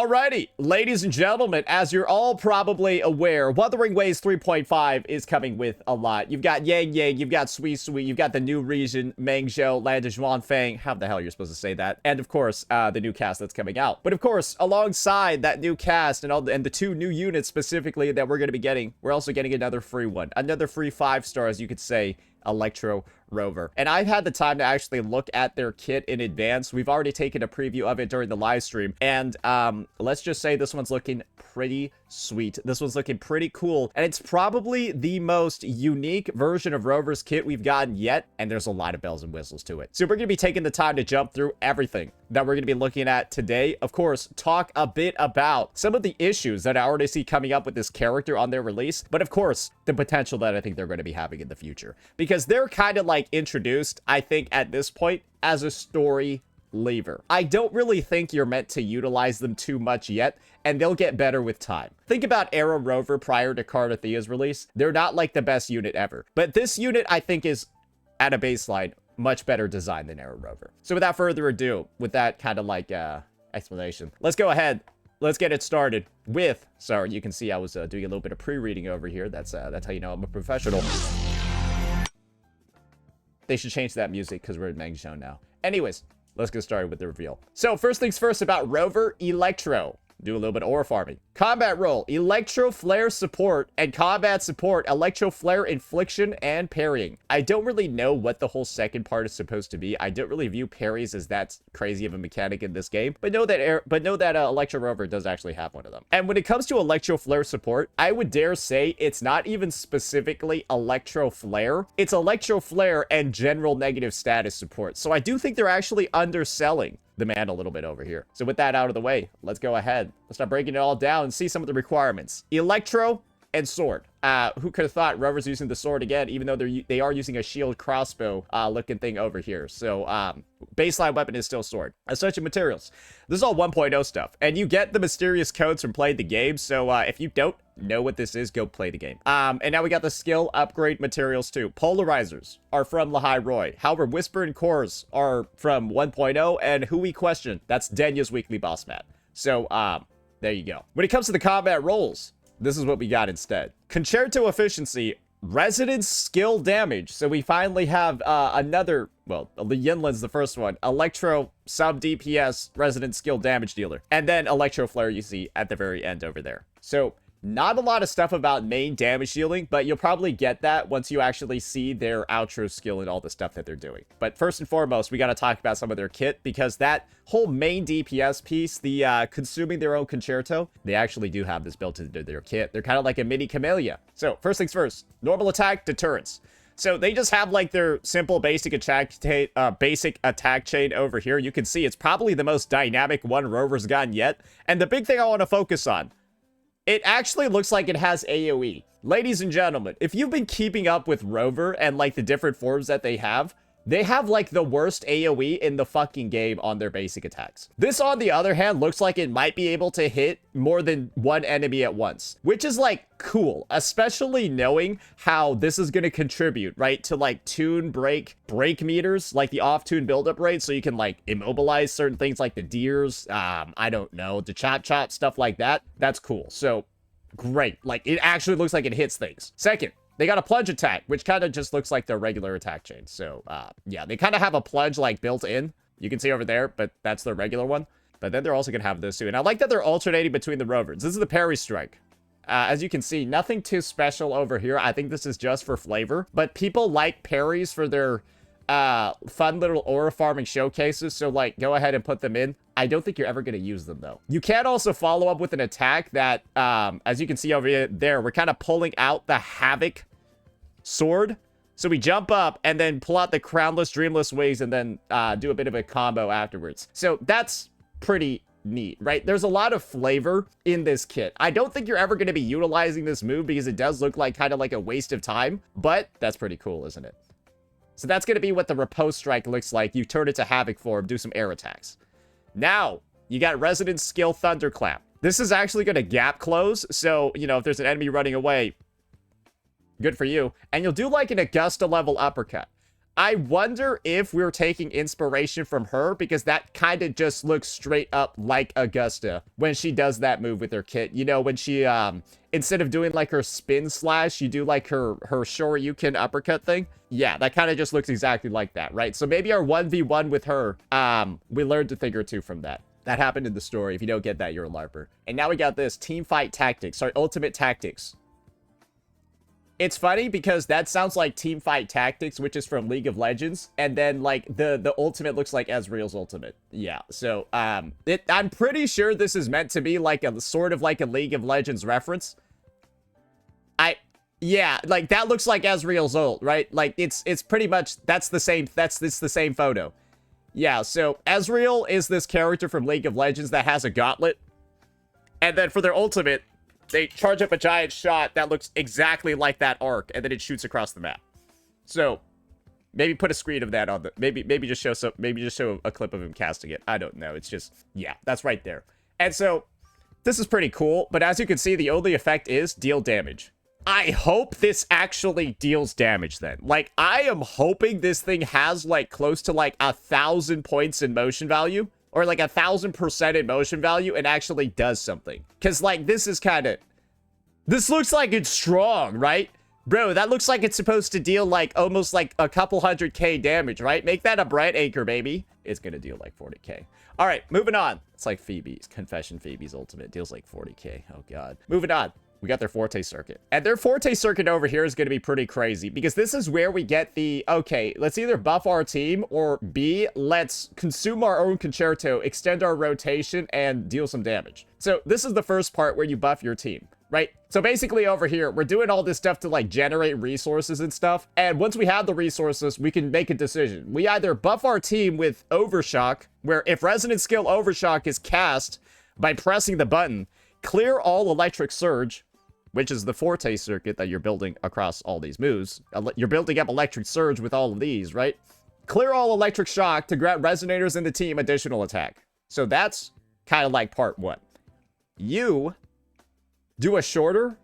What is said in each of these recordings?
Alrighty, ladies and gentlemen, as you're all probably aware, Wuthering Waves 3.5 is coming with a lot. You've got Yang Yang, you've got Sui Sui, you've got the new region, Mengzhou, Land of Zhuangfang, how the hell you're supposed to say that, and of course, the new cast that's coming out. But of course, alongside that new cast and the two new units specifically that we're going to be getting, we're also getting another free one. Another free 5-star, as you could say, Electro Rover. And I've had the time to actually look at their kit in advance. We've already taken a preview of it during the live stream. And let's just say this one's looking pretty sweet. This one's looking pretty cool. And it's probably the most unique version of Rover's kit we've gotten yet. And there's a lot of bells and whistles to it. So we're going to be taking the time to jump through everything that we're going to be looking at today. Of course, talk a bit about some of the issues that I already see coming up with this character on their release. But of course, the potential that I think they're going to be having in the future. Because they're kind of like introduced, I think, at this point as a story lever. I don't really think you're meant to utilize them too much yet, and they'll get better with time. Think about Arrow Rover prior to Cardathea's release. They're not like the best unit ever, but this unit I think is at a baseline much better design than Arrow Rover. So without further ado, with that kind of like explanation, let's go ahead. Let's get it started with, sorry, you can see I was doing a little bit of pre-reading over here. That's how you know I'm a professional. They should change that music because we're in Mengzhou now. Anyways, let's get started with the reveal. So first things first about Rover, Electro. Do a little bit of ore farming. Combat role, Electro Flare support and combat support, Electro Flare infliction and parrying. I don't really know what the whole second part is supposed to be. I don't really view parries as that crazy of a mechanic in this game, but know that Electro Rover does actually have one of them. And when it comes to Electro Flare support, I would dare say it's not even specifically Electro Flare. It's Electro Flare and general negative status support. So I do think they're actually underselling the man a little bit over here. So with that out of the way, let's go ahead. Let's start breaking it all down and see some of the requirements. Electro and sword. Who could have thought Rover's using the sword again, even though they are using a shield crossbow looking thing over here. So baseline weapon is still sword. Essential materials. This is all 1.0 stuff, and you get the mysterious codes from playing the game. So if you don't know what this is, go play the game. And now we got the skill upgrade materials too. Polarizers are from Lahai Roy. However, Whisper and Cores are from 1.0, and Who We Question, that's Denya's weekly boss mat. So there you go. When it comes to the combat roles, this is what we got instead. Concerto efficiency, resonance skill damage. So we finally have another, well, the Yinlin's the first one. Electro sub DPS resonance skill damage dealer. And then Electro Flare you see at the very end over there. So not a lot of stuff about main damage dealing, but you'll probably get that once you actually see their outro skill and all the stuff that they're doing. But first and foremost, we got to talk about some of their kit, because that whole main DPS piece, the consuming their own concerto, they actually do have this built into their kit. They're kind of like a mini Camellia. So first things first, normal attack, deterrence. So they just have like their simple basic attack chain over here. You can see it's probably the most dynamic one Rover's gotten yet. And the big thing I want to focus on, it actually looks like it has AoE. Ladies and gentlemen, if you've been keeping up with Rover and like the different forms that they have like the worst AoE in the fucking game on their basic attacks. This, on the other hand, looks like it might be able to hit more than one enemy at once, which is like cool, especially knowing how this is going to contribute, right, to like tune break meters, like the off-tune buildup rate, so you can like immobilize certain things like the deers, I don't know, the chop stuff like that. That's cool. So great. Like, it actually looks like it hits things. Second, they got a plunge attack, which kind of just looks like their regular attack chain. So, yeah, they kind of have a plunge, like, built in. You can see over there, but that's their regular one. But then they're also going to have this, too. And I like that they're alternating between the Rovers. This is the parry strike. As you can see, nothing too special over here. I think this is just for flavor. But people like parries for their fun little aura farming showcases. So, like, go ahead and put them in. I don't think you're ever going to use them, though. You can also follow up with an attack that, as you can see over there, we're kind of pulling out the Havoc sword. So we jump up and then pull out the Crownless Dreamless Wings and then do a bit of a combo afterwards. So that's pretty neat, right? There's a lot of flavor in this kit. I don't think you're ever going to be utilizing this move because it does look like kind of like a waste of time, but that's pretty cool, isn't it? So that's going to be what the Riposte Strike looks like. You turn it to Havoc form, do some air attacks. Now, you got Resonance Skill Thunderclap. This is actually going to gap close, so, you know, if there's an enemy running away, good for you. And you'll do like an Augusta level uppercut. I wonder if we're taking inspiration from her, because that kind of just looks straight up like Augusta when she does that move with her kit. You know, when she, instead of doing like her spin slash, you do like her Shoryuken uppercut thing. Yeah, that kind of just looks exactly like that, right? So maybe our 1v1 with her, we learned a thing or two from that. That happened in the story. If you don't get that, you're a LARPer. And now we got this team fight tactics. Sorry, ultimate tactics. It's funny because that sounds like Teamfight Tactics, which is from League of Legends, and then like the ultimate looks like Ezreal's ultimate. Yeah, so I'm pretty sure this is meant to be like a sort of like a League of Legends reference. Yeah, like that looks like Ezreal's ult, right? Like it's pretty much it's the same photo. Yeah, so Ezreal is this character from League of Legends that has a gauntlet, and then for their ultimate, they charge up a giant shot that looks exactly like that arc, and then it shoots across the map. So maybe put a screen of that on the maybe just show a clip of him casting it. I don't know. It's just, yeah, that's right there. And so this is pretty cool, but as you can see, the only effect is deal damage. I hope this actually deals damage then. Like, I am hoping this thing has like close to like 1,000 points in motion value, or like 1,000% in motion value, and actually does something. Because, like, this is kind of... This looks like it's strong, right? Bro, that looks like it's supposed to deal, like, almost, like, a couple 100k damage, right? Make that a bright anchor, baby. It's gonna deal, like, 40k. All right, moving on. It's like Phoebe's. Confession Phoebe's ultimate. Deals, like, 40k. Oh, God. Moving on. We got their Forte Circuit. And their Forte Circuit over here is going to be pretty crazy, because this is where we get the, okay, let's either buff our team, or B, let's consume our own concerto, extend our rotation, and deal some damage. So this is the first part where you buff your team, right? So basically over here, we're doing all this stuff to like generate resources and stuff. And once we have the resources, we can make a decision. We either buff our team with Overshock, where if Resonant Skill Overshock is cast by pressing the button, clear all Electric Surge, which is the Forte Circuit that you're building across all these moves. You're building up Electric Surge with all of these, right? Clear all Electric Shock to grant Resonators in the team additional attack. So that's kind of like part one. You do a shorter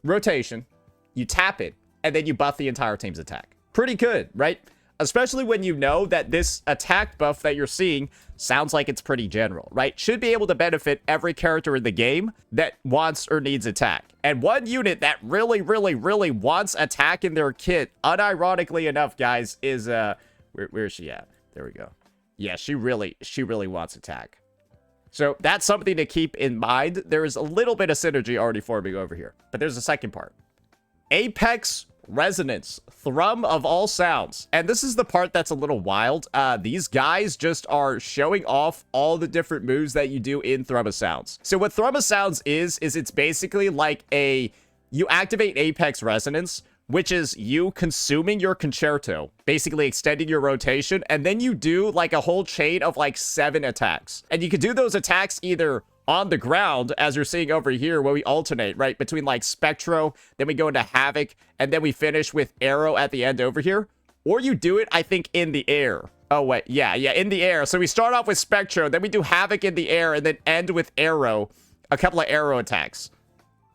rotation, you tap it, and then you buff the entire team's attack. Pretty good, right? Especially when you know that this attack buff that you're seeing sounds like it's pretty general, right? Should be able to benefit every character in the game that wants or needs attack. And one unit that really, really, really wants attack in their kit, unironically enough, guys, is, where is she at? There we go. Yeah, she really wants attack. So that's something to keep in mind. There is a little bit of synergy already forming over here. But there's a second part. Apex Resonance, Thrum of all sounds. And this is the part that's a little wild. These guys just are showing off all the different moves that you do in Thrum of Sounds. So what Thrum of Sounds is it's basically like you activate Apex Resonance, which is you consuming your concerto, basically extending your rotation, and then you do like a whole chain of like 7 attacks. And you can do those attacks either on the ground, as you're seeing over here, where we alternate, right, between like Spectro, then we go into Havoc, and then we finish with Arrow at the end over here. Or you do it, I think, in the air. Oh, wait, yeah, in the air. So we start off with Spectro, then we do Havoc in the air, and then end with Arrow, a couple of Arrow attacks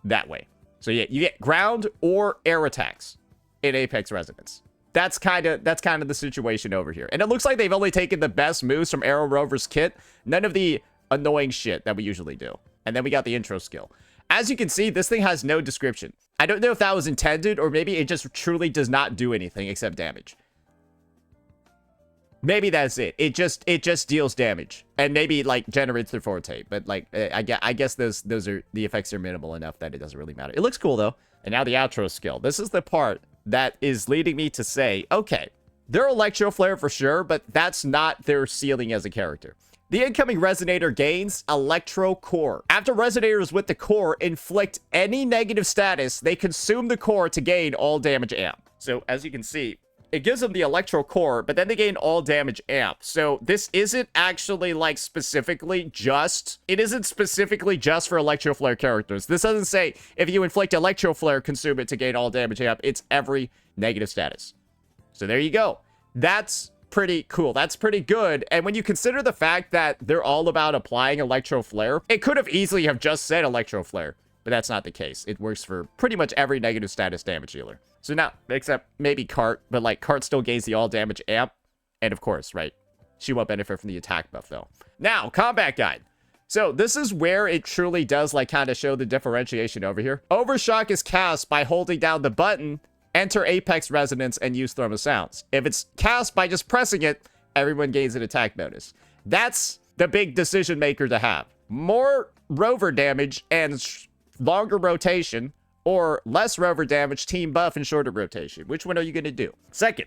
that way. So yeah, you get ground or air attacks in Apex Resonance. That's kind of the situation over here. And it looks like they've only taken the best moves from Arrow Rover's kit. None of the annoying shit that we usually do. And then we got the intro skill. As you can see, this thing has no description. I don't know if that was intended, or maybe it just truly does not do anything except damage. Maybe that's it. It just deals damage, and maybe like generates their forte. But like I guess those are the effects are minimal enough that it doesn't really matter. It looks cool though. And now the outro skill. This is the part that is leading me to say, okay, they're Electro Flare for sure, but that's not their ceiling as a character. The incoming Resonator gains Electro Core. After Resonators with the core inflict any negative status, they consume the core to gain all damage amp. So as you can see, it gives them the Electro Core, but then they gain all damage amp. So this isn't actually like specifically just, it isn't specifically just for Electro Flare characters. This doesn't say if you inflict Electro Flare, consume it to gain all damage amp. It's every negative status. So there you go. That's pretty cool. That's pretty good. And when you consider the fact that they're all about applying Electro Flare, it could have easily have just said Electro Flare. but that's not the case. It works for pretty much every negative status damage dealer. So now, except maybe Cart, but like Cart still gains the all damage amp. And of course, right? She won't benefit from the attack buff though. Now, combat guide. So this is where it truly does like kind of show the differentiation over here. Overshock is cast by holding down the button, enter Apex Resonance, and use Thermal Sounds. If it's cast by just pressing it, everyone gains an attack bonus. That's the big decision maker to have. More rover damage and longer rotation, or less rover damage, team buff, and shorter rotation. Which one are you going to do? Second,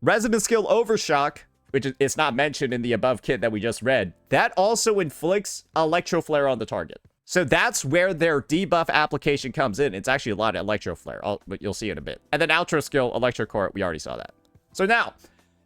Resonance skill Overshock, which is not mentioned in the above kit that we just read, that also inflicts Electro Flare on the target. So that's where their debuff application comes in. It's actually a lot of Electro Flare, but you'll see in a bit. And then Outro skill Electro Core, we already saw that. So now,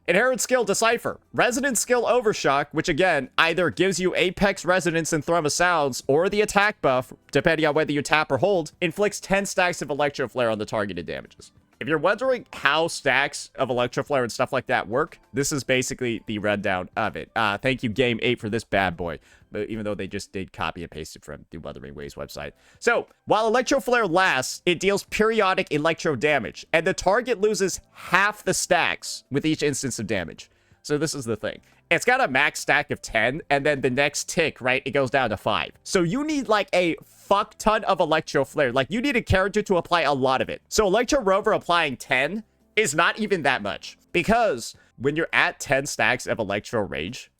Inherent skill Decipher. Resonance skill Overshock, which again, either gives you Apex Resonance and Throma Sounds, or the attack buff, depending on whether you tap or hold, inflicts 10 stacks of Electro Flare on the targeted damages. If you're wondering how stacks of Electro Flare and stuff like that work, this is basically the rundown of it. Thank you, Game 8, for this bad boy. But even though they just did copy and paste it from the Wuthering Waves website. So, while Electro Flare lasts, it deals periodic electro damage, and the target loses half the stacks with each instance of damage. So this is the thing. It's got a max stack of 10, and then the next tick, right, it goes down to 5. So you need like a fuck ton of Electro Flare. Like, you need a character to apply a lot of it. So Electro Rover applying 10 is not even that much. Because when you're at 10 stacks of Electro Rage,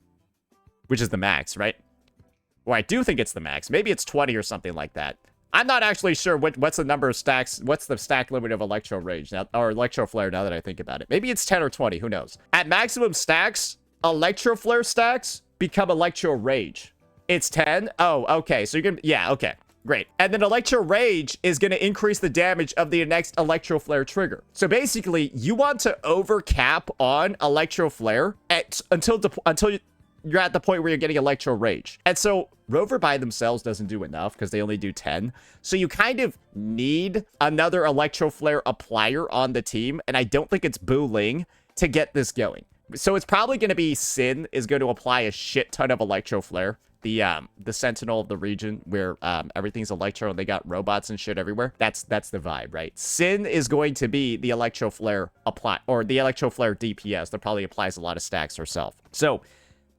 which is the max, right? Well, I do think it's the max. Maybe it's 20 or something like that. I'm not actually sure what's the number of stacks, what's the stack limit of Electro Rage now, or Electro Flare now that I think about it. Maybe it's 10 or 20, who knows? At maximum stacks, Electro Flare stacks become Electro Rage. It's 10? Oh, okay. So you're gonna, yeah, okay. Great. And then Electro Rage is going to increase the damage of the next Electro Flare trigger. So basically, you want to overcap on Electro Flare until you're at the point where you're getting Electro Rage. And so Rover by themselves doesn't do enough because they only do 10. So you kind of need another Electro Flare applier on the team. And I don't think it's Bu Ling to get this going. So it's probably going to be Sin is going to apply a shit ton of Electro Flare. The Sentinel of the region where everything's Electro and they got robots and shit everywhere. That's the vibe, right? Sin is going to be the Electro Flare or the Electro Flare DPS that probably applies a lot of stacks herself. So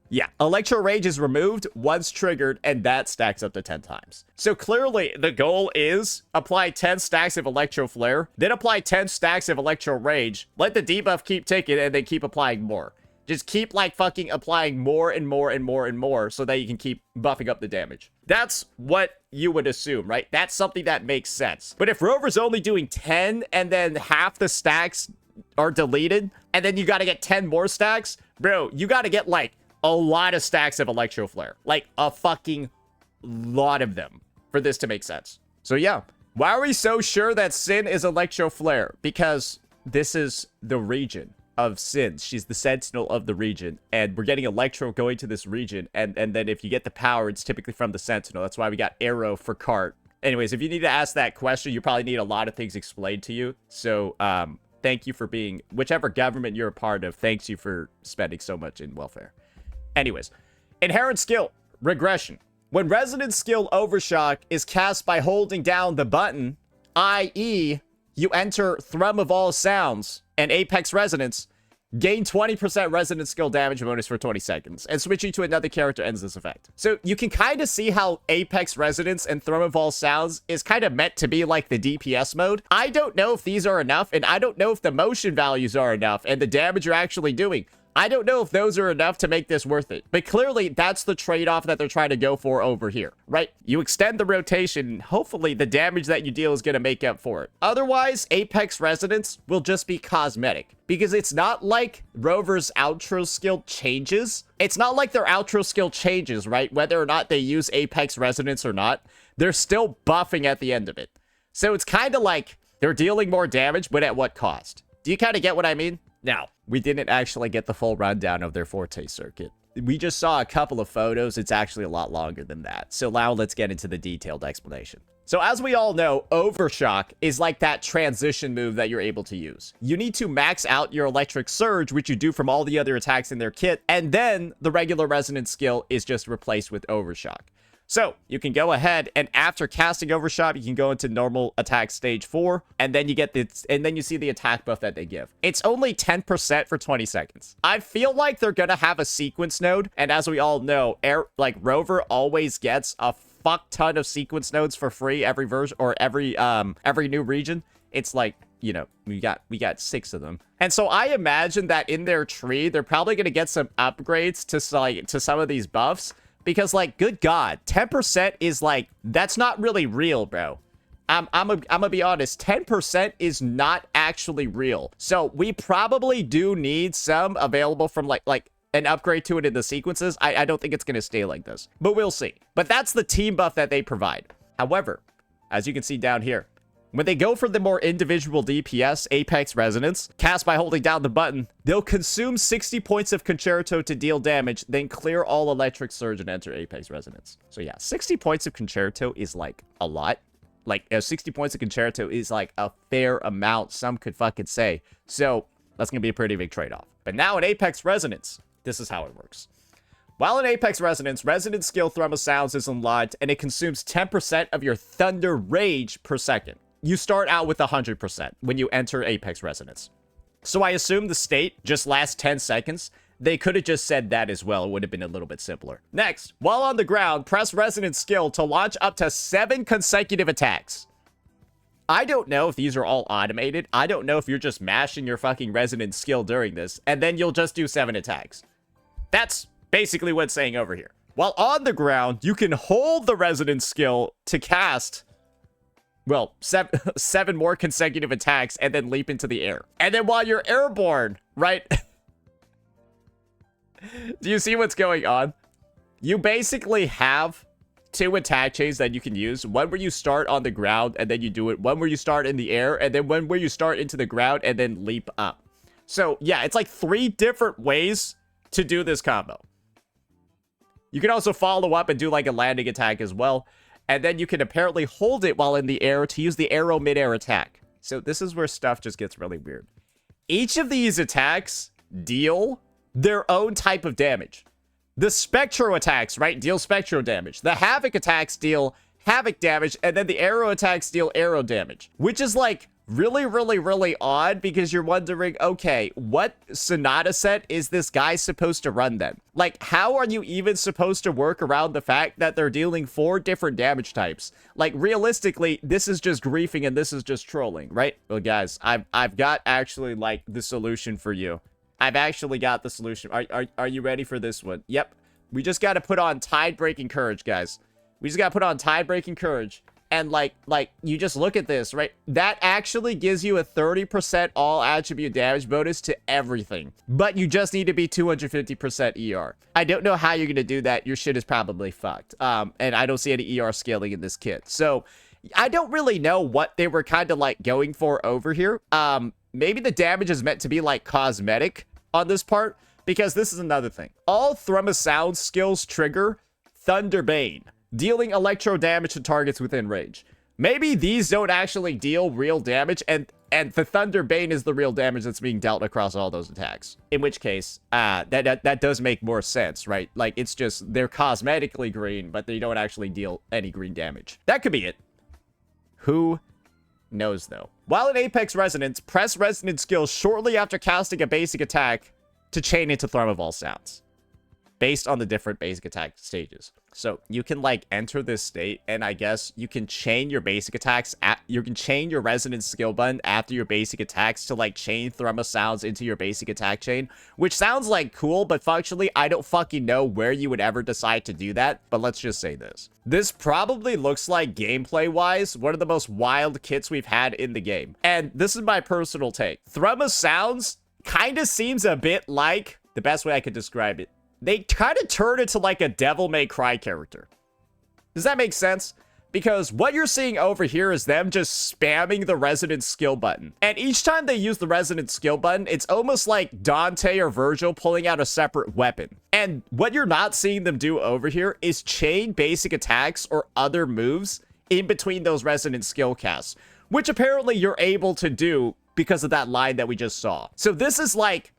yeah, Electro Rage is removed once triggered, and that stacks up to 10 times. So clearly, the goal is apply 10 stacks of Electro Flare, then apply 10 stacks of Electro Rage, let the debuff keep ticking, and then keep applying more. Just keep, like, fucking applying more and more and more and more so that you can keep buffing up the damage. That's what you would assume, right? That's something that makes sense. But if Rover's only doing 10, and then half the stacks are deleted, and then you gotta get 10 more stacks, bro, you gotta get, like, a lot of stacks of Electro Flare. Like, a fucking lot of them for this to make sense. So, yeah. Why are we so sure that Sin is Electro Flare? Because this is the region of Sin. She's the Sentinel of the region. And we're getting Electro going to this region. And then if you get the power, it's typically from the Sentinel. That's why we got Arrow for Cart. Anyways, if you need to ask that question, you probably need a lot of things explained to you. So, thank you for being... Whichever government you're a part of, thanks you for spending so much in welfare. Anyways, Inherent skill, Regression. When Resonance skill Overshock is cast by holding down the button, i.e., you enter Thrum of All Sounds and Apex Resonance, gain 20% Resonance skill damage bonus for 20 seconds, and switching to another character ends this effect. So you can kind of see how Apex Resonance and Thrum of All Sounds is kind of meant to be like the DPS mode. I don't know if these are enough, and I don't know if the motion values are enough, and the damage you're actually doing. I don't know if those are enough to make this worth it. But clearly, that's the trade-off that they're trying to go for over here, right? You extend the rotation, hopefully the damage that you deal is going to make up for it. Otherwise, Apex Resonance will just be cosmetic. Because it's not like Rover's outro skill changes. It's not like their outro skill changes, right? Whether or not they use Apex Resonance or not, they're still buffing at the end of it. So it's kind of like they're dealing more damage, but at what cost? Do you kind of get what I mean? Now, we didn't actually get the full rundown of their Forte Circuit. We just saw a couple of photos. It's actually a lot longer than that. So now let's get into the detailed explanation. So as we all know, Overshock is like that transition move that you're able to use. You need to max out your Electric Surge, which you do from all the other attacks in their kit, and then the regular Resonance skill is just replaced with Overshock. So you can go ahead and after casting Overshot, you can go into normal attack stage 4, and then you get and then you see the attack buff that they give. It's only 10% for 20 seconds. I feel like they're gonna have a sequence node, and as we all know, Rover always gets a fuck ton of sequence nodes for free every version or every new region. It's like, you know, we got 6 of them. And so I imagine that in their tree, they're probably going to get some upgrades to some of these buffs. Because, like, good God, 10% is, like, that's not really real, bro. I'm gonna be honest, 10% is not actually real. So we probably do need some available from, like an upgrade to it in the sequences. I don't think it's going to stay like this. But we'll see. But that's the team buff that they provide. However, as you can see down here, when they go for the more individual DPS, Apex Resonance, cast by holding down the button, they'll consume 60 points of Concerto to deal damage, then clear all Electric Surge and enter Apex Resonance. So yeah, 60 points of Concerto is like a lot. Like, 60 points of Concerto is like a fair amount, some could fucking say. So that's going to be a pretty big trade-off. But now in Apex Resonance, this is how it works. While in Apex Resonance, Resonance skill Thrum of Sounds is unlocked, and it consumes 10% of your Thunder Rage per second. You start out with 100% when you enter Apex Resonance. So I assume the state just lasts 10 seconds. They could have just said that as well. It would have been a little bit simpler. Next, while on the ground, press Resonance skill to launch up to 7 consecutive attacks. I don't know if these are all automated. I don't know if you're just mashing your fucking Resonance skill during this, and then you'll just do 7 attacks. That's basically what it's saying over here. While on the ground, you can hold the Resonance skill to cast, well, 7 more consecutive attacks and then leap into the air. And then while you're airborne, right? Do you see what's going on? You basically have 2 attack chains that you can use. One where you start on the ground and then you do it. One where you start in the air, and then one where you start into the ground and then leap up. So yeah, it's like 3 different ways to do this combo. You can also follow up and do like a landing attack as well. And then you can apparently hold it while in the air to use the arrow mid-air attack. So this is where stuff just gets really weird. Each of these attacks deal their own type of damage. The Spectro attacks, right, deal Spectro damage. The Havoc attacks deal Havoc damage. And then the arrow attacks deal arrow damage. Which is like really odd, because you're wondering, okay, what Sonata set is this guy supposed to run then? Like, how are you even supposed to work around the fact that they're dealing 4 different damage types? Like, realistically, this is just griefing and this is just trolling, right? Well, guys, I've got actually, like, the solution for you. I've actually got the solution. Are you ready for this one? Yep. We just got to put on Tide-Breaking Courage, guys. We just got to put on Tide-Breaking Courage. And like you just look at this, right? That actually gives you a 30% all attribute damage bonus to everything. But you just need to be 250% ER. I don't know how you're going to do that. Your shit is probably fucked. And I don't see any ER scaling in this kit. So I don't really know what they were kind of like going for over here. Maybe the damage is meant to be like cosmetic on this part, because this is another thing. All Thrum of Sound skills trigger Thunder Bane, dealing electro damage to targets within range. Maybe these don't actually deal real damage, and the Thunder Bane is the real damage that's being dealt across all those attacks. In which case, that does make more sense, right? Like, it's just, they're cosmetically green, but they don't actually deal any green damage. That could be it. Who knows, though? While in Apex Resonance, press Resonance skill shortly after casting a basic attack to chain into Thrum of All Sounds, based on the different basic attack stages. So you can like enter this state, and I guess you can chain your basic attacks you can chain your Resonance skill button after your basic attacks to like chain Thrum of Sounds into your basic attack chain, which sounds like cool, but functionally I don't fucking know where you would ever decide to do that. But let's just say this probably looks like gameplay wise one of the most wild kits we've had in the game. And this is my personal take. Thrum of Sounds kind of seems a bit like, the best way I could describe it, they kind of turn into like a Devil May Cry character. Does that make sense? Because what you're seeing over here is them just spamming the Resonance skill button. And each time they use the Resonance skill button, it's almost like Dante or Virgil pulling out a separate weapon. And what you're not seeing them do over here is chain basic attacks or other moves in between those Resonance skill casts, which apparently you're able to do because of that line that we just saw. So this is like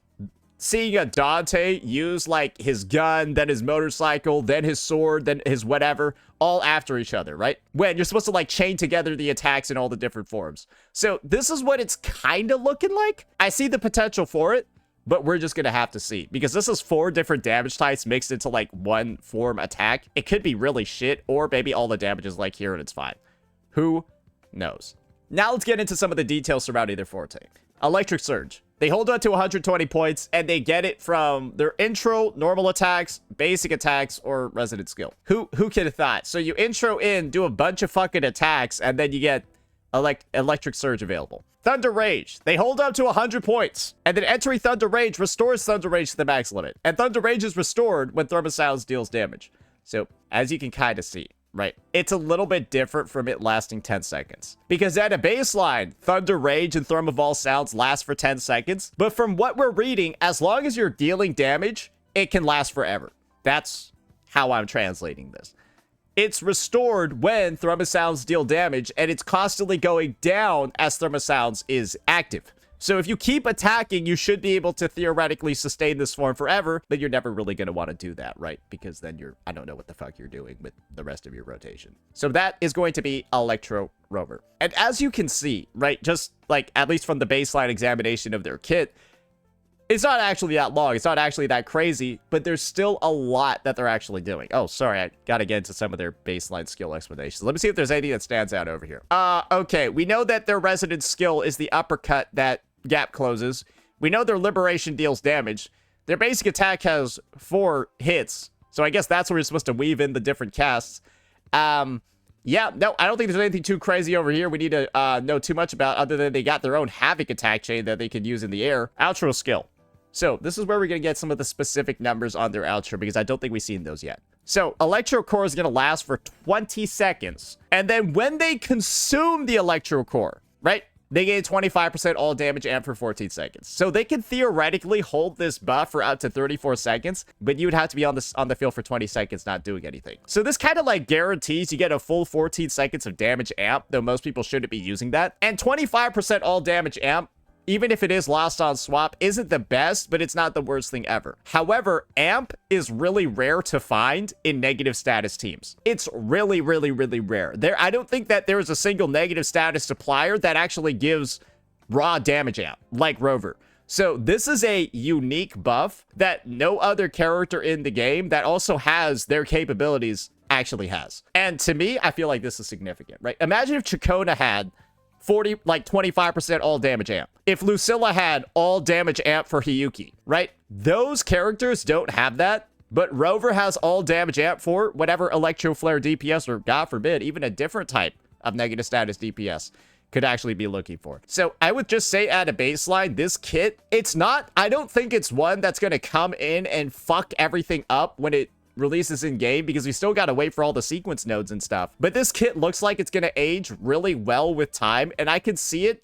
seeing a Dante use like his gun, then his motorcycle, then his sword, then his whatever, all after each other, right? When you're supposed to like chain together the attacks in all the different forms. So this is what it's kind of looking like. I see the potential for it, but we're just gonna have to see, because this is 4 different damage types mixed into like one form attack. It could be really shit, or maybe all the damage is like here and it's fine. Who knows? Now let's get into some of the details surrounding their Forte. Electric Surge. They hold on to 120 points, and they get it from their intro, normal attacks, basic attacks, or resident skill. Who could have thought? So you intro in, do a bunch of fucking attacks, and then you get Electric Surge available. Thunder Rage. They hold up to 100 points, and then entering Thunder Rage restores Thunder Rage to the max limit. And Thunder Rage is restored when Thermosounds deals damage. So, as you can kind of see, right, it's a little bit different from it lasting 10 seconds. Because at a baseline, Thunder Rage and Thermoval Sounds last for 10 seconds. But from what we're reading, as long as you're dealing damage, it can last forever. That's how I'm translating this. It's restored when Thermosounds deal damage, and it's constantly going down as Thermosounds is active. So if you keep attacking, you should be able to theoretically sustain this form forever, but you're never really going to want to do that, right? Because then I don't know what the fuck you're doing with the rest of your rotation. So that is going to be Electro Rover. And as you can see, right, just like at least from the baseline examination of their kit, it's not actually that long. It's not actually that crazy, but there's still a lot that they're actually doing. Oh, sorry. I got to get into some of their baseline skill explanations. Let me see if there's anything that stands out over here. Okay. We know that their resident skill is the uppercut that gap closes. We know their liberation deals damage. Their basic attack has 4 hits. So I guess that's where you're supposed to weave in the different casts. Yeah, no, I don't think there's anything too crazy over here we need to know too much about, other than they got their own Havoc attack chain that they could use in the air. Outro skill. So this is where we're going to get some of the specific numbers on their outro, because I don't think we've seen those yet. So Electro Core is going to last for 20 seconds. And then when they consume the Electro Core, right, they gain 25% all damage amp for 14 seconds. So they can theoretically hold this buff for up to 34 seconds, but you would have to be on the field for 20 seconds not doing anything. So this kind of like guarantees you get a full 14 seconds of damage amp, though most people shouldn't be using that. And 25% all damage amp, even if it is lost on swap, isn't the best, but it's not the worst thing ever. However, amp is really rare to find in negative status teams. It's really, really, really rare. I don't think that there is a single negative status supplier that actually gives raw damage amp, like Rover. So this is a unique buff that no other character in the game that also has their capabilities actually has. And to me, I feel like this is significant, right? Imagine if Chacona had 25% all damage amp. If Lucilla had all damage amp for Hiyuki, right? Those characters don't have that, but Rover has all damage amp for whatever Electro Flare DPS, or God forbid, even a different type of negative status DPS could actually be looking for. So I would just say at a baseline, this kit, I don't think it's one that's going to come in and fuck everything up when it releases in game, because we still gotta wait for all the sequence nodes and stuff. But this kit looks like it's gonna age really well with time, and I can see it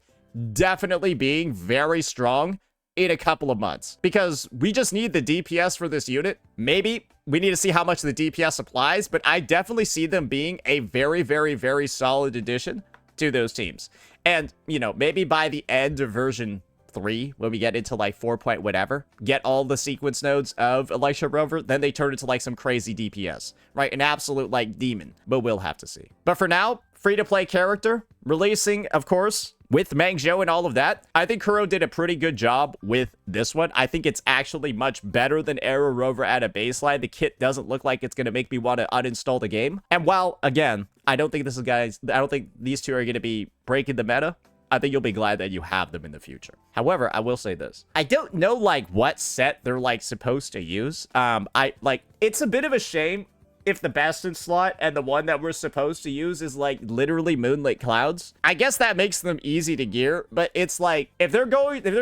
definitely being very strong in a couple of months, because we just need the DPS for this unit. Maybe we need to see how much the DPS applies, but I definitely see them being a very, very, very solid addition to those teams. And, you know, maybe by the end of version 3, when we get into like 4 point whatever, get all the sequence nodes of Electro Rover, then they turn into like some crazy DPS, right? An absolute like demon, but we'll have to see. But for now, free to play character, releasing, of course, with Mengzhou and all of that. I think Kuro did a pretty good job with this one. I think it's actually much better than Aero Rover at a baseline. The kit doesn't look like it's going to make me want to uninstall the game. And while, again, I don't think these two are going to be breaking the meta, I think you'll be glad that you have them in the future. However, I will say this. I don't know, like, what set they're, like, supposed to use. It's a bit of a shame if the Bastion slot and the one that we're supposed to use is, like, literally Moonlit Clouds. I guess that makes them easy to gear, but it's, like, if they're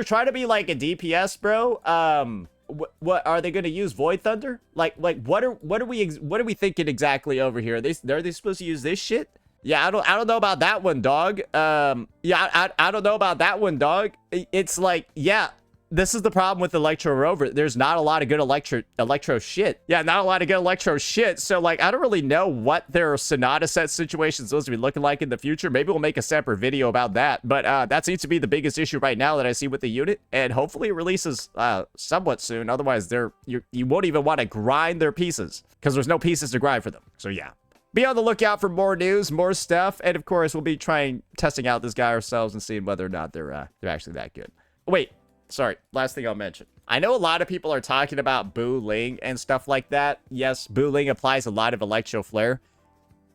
trying to be, like, a DPS, bro, what are they going to use? Void Thunder? Like, what are we thinking exactly over here? Are they supposed to use this shit? Yeah, I don't know about that one, dog. I don't know about that one, dog. It's like, yeah, this is the problem with Electro Rover. There's not a lot of good Electro shit. Yeah, not a lot of good Electro shit. So, like, I don't really know what their Sonata set situation is supposed to be looking like in the future. Maybe we'll make a separate video about that. But that seems to be the biggest issue right now that I see with the unit. And hopefully it releases somewhat soon. Otherwise, you won't even want to grind their pieces because there's no pieces to grind for them. So, yeah. Be on the lookout for more news, more stuff. And, of course, we'll be testing out this guy ourselves and seeing whether or not they're actually that good. Wait. Sorry, last thing I'll mention. I know a lot of people are talking about Boo Ling and stuff like that. Yes, Boo Ling applies a lot of Electro Flare.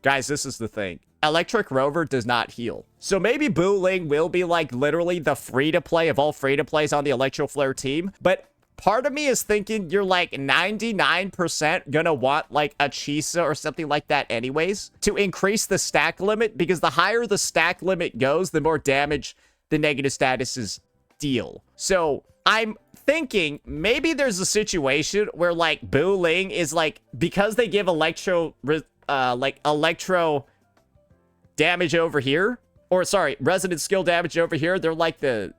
Guys, this is the thing. Electric Rover does not heal. So maybe Boo Ling will be like literally the free-to-play of all free-to-plays on the Electro Flare team. But part of me is thinking you're like 99% gonna want like a Chisa or something like that anyways to increase the stack limit, because the higher the stack limit goes, the more damage the negative statuses deal. So I'm thinking maybe there's a situation where like Boo Ling is like, because they give electro damage over here, or sorry, resident skill damage over here, they're like the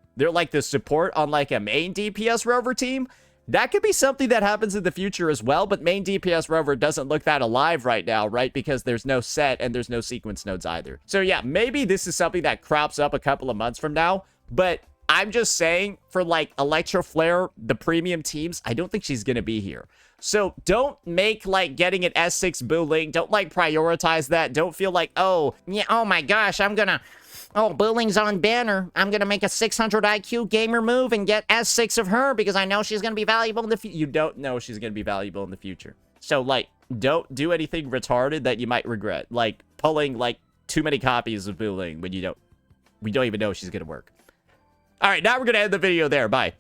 support on like a main DPS rover team. That could be something that happens in the future as well, but main DPS rover doesn't look that alive right now, right? Because there's no set and there's no sequence nodes either. So yeah, maybe this is something that crops up a couple of months from now, but I'm just saying, for like Electro Flare, the premium teams, I don't think she's going to be here. So don't make like getting an S6 Boo Ling, don't like prioritize that. Don't feel like, oh, yeah, oh my gosh, Boo Ling's on banner. I'm going to make a 600 IQ gamer move and get S6 of her because I know she's going to be valuable in the future. You don't know she's going to be valuable in the future. So like, don't do anything retarded that you might regret. Like pulling like too many copies of Boo Ling when we don't even know she's going to work. All right, now we're going to end the video there. Bye.